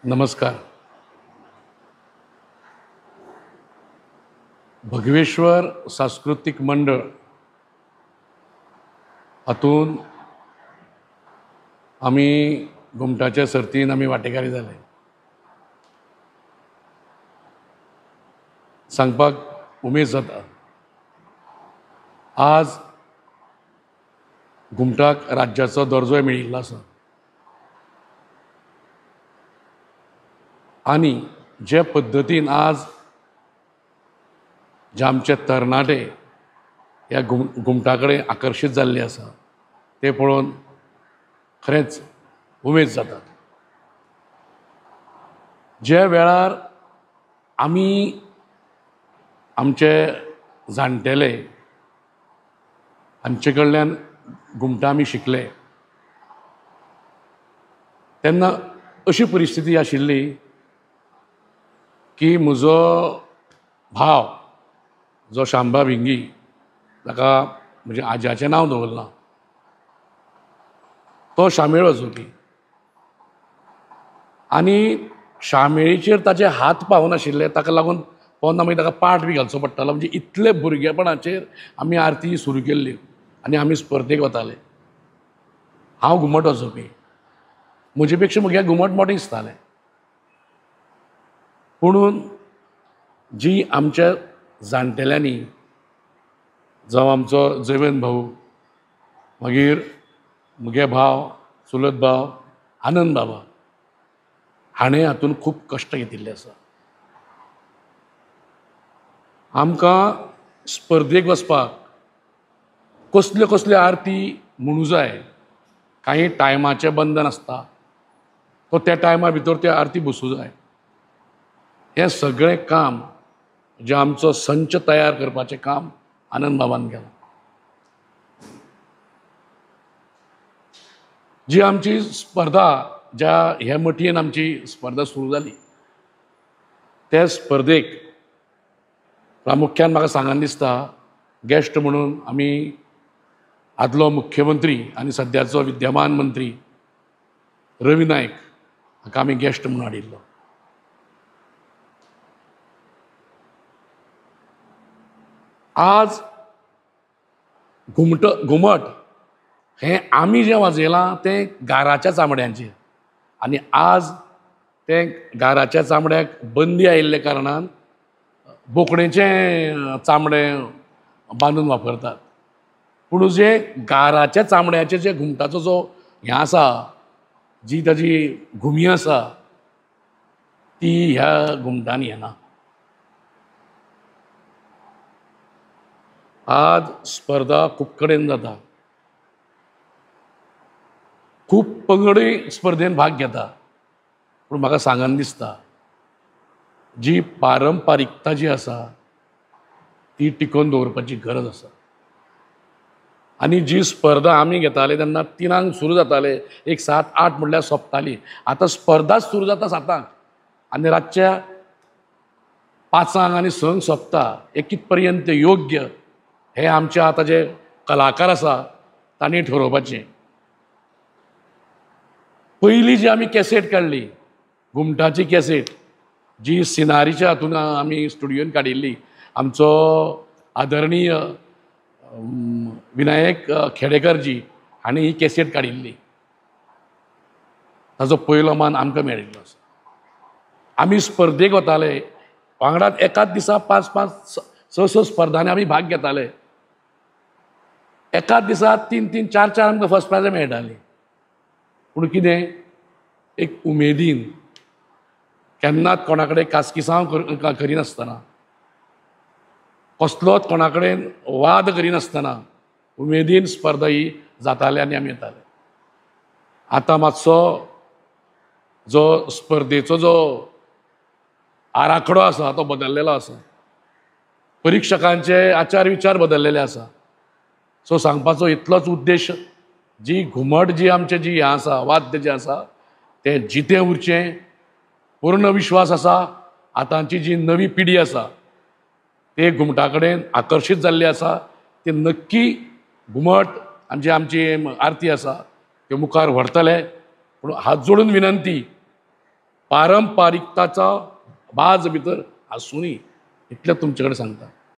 नमस्कार. भगवेश्वर सांस्कृतिक मंडळ हातून आम्ही घुमटाच्या सर्तीन आम्ही वांटेकारी जाले. सांगपाक उमेद जाता आज घुमटाक राज्याचो दर्जोय मेळिल्लो आसा आनी जे पद्दतीन आज जे आमचे तरणाटे ह्या घुमटा कडेन आकर्शीत जाल्ले आसा ते पळोवन खरेंच उमेद जाता. जे वेळार आमी आमचे जाणटेले हांचे कडल्यान घुमटा आमी शिकले तेन्ना अशी परिस्थिती आशिल्ली की म्हजो भाव जो शांबा भिंगी ताका म्हज्या आज्याचें नांव दवरलां तो शामेळ वाजोवपी आनी शामेळीचेर ताचे हात पावनाशिल्ले ताका लागून पोंदा मागीर ताका पाट बी घालचो पडटालो. म्हणजे इतले भुरगेपणाचेर आमी आरती सुरू केल्ली आनी आमी स्पर्धेक वताले. हांव घुमट वाजोवपी म्हजे पेक्षा म्हगे घुमट मोटें दिसतालें पुणून जी आमच्या जाणटेल्यांनी जावं आमचो जैवेन भाऊ मागीर म्हगे भाव चुलत भाव आनंद बाबा हाणें हातून खूब कश्ट घेतिल्ले आसा. आमकां स्पर्धेक वचपाक कसल्यो कसल्यो आरती म्हणूं जाय काही टायमाचें बंधन आसता तो त्या टायमा भितर त्यो आरती बसूं जाय. हें सगळें काम जे आमचो संच तयार करपाचें काम आनंद बाबान केलां. जी आमची स्पर्धा ज्या हे मटयेन आमची स्पर्धा सुरू जाली ते स्पर्धेक प्रामुख्यान म्हाका सांगन दिसता गेस्ट म्हणून आमी आदलो मुख्यमंत्री आनी सद्याचो विद्यमान मंत्री रवी नायक हाका आमी गेस्ट म्हणून हाडिल्लो. आज घुमट हें आमी जें वाजयलां तें गाराच्या चामड्यांचेर आनी आज तें गाराच्या चामड्याक बंदी आयिल्ल्या कारणान बोकडेचें चामडें बांदून वापरतात. पूण जे गाराच्या चामड्याचेर जे घुमटाचो जो हें आसा जी ताजी घुमी आसा ती ह्या घुमटांनी येना. आज स्पर्धा खूब कडेन जाता. खूब पंगडूय स्पर्धेन भाग घेता पूण म्हाका सांगन दिसता जी पारंपारीकता जी आसा ती टिकोवन दवरपाची गरज आसा. आनी जी स्पर्धा आमी घेताले तेन्ना 3 सुरू जाताले 7-8 म्हणल्यार सोंपताली. आतां स्पर्धाच सुरू जाता 7 आनी रातच्या 5 आनी 6 सोंपता. हे कित पर्यंत योग्य हे आमचे आतां जे कलाकार आसा तांणी ठरोवपाचें. पयलीं जी आमी कॅसेट काडली घुमटाची कॅसेट जी सिनारीच्या हातून आमी स्टुडियोन काडिल्ली आमचो आदरणीय विनायक खेडेकरजी हांणी ही कॅसेट काडिल्ली ताजो पयलो मान आमकां मेळिल्लो आसा. आमी स्पर्धेक वताले वांगडाच एकाच दिसा 5-5, 6-6 स्पर्धांनी आमी भाग घेताले. एकाच दिसा 3-3, 4-4 आमकां फर्स्ट प्रायजां मेळटालीं. पूण कितें एक उमेदीन केन्नाच कोणा कडेन कासकिसांव करिनासतना कसलोच कोणा कडेन वाद करिनासतना उमेदीन स्पर्धा ही जाताली आनी आमी येताले. आतां मातसो जो स्पर्धेचो जो आराखडो आसा तो बदललेलो आसा. परिक्षकांचे आचार विचार बदललेले आसा. सो सांगपाचो इतलोच उद्देश जी घुमट जी आमचे जी हें आसा वाद्य जें आसा तें जितें उरचें पूर्ण विश्वास आसा आतांची जी नवी पिढी आसा ते घुमटा कडेन आकर्शीत जाल्ली आसा. ते नक्की घुमट आनी जी आमची आरती आसा त्यो मुखार व्हरतले. पूण हात जोडून विनंती पारंपारिकताचा बाज भितर आसूनय इतलें तुमचे कडेन सांगता.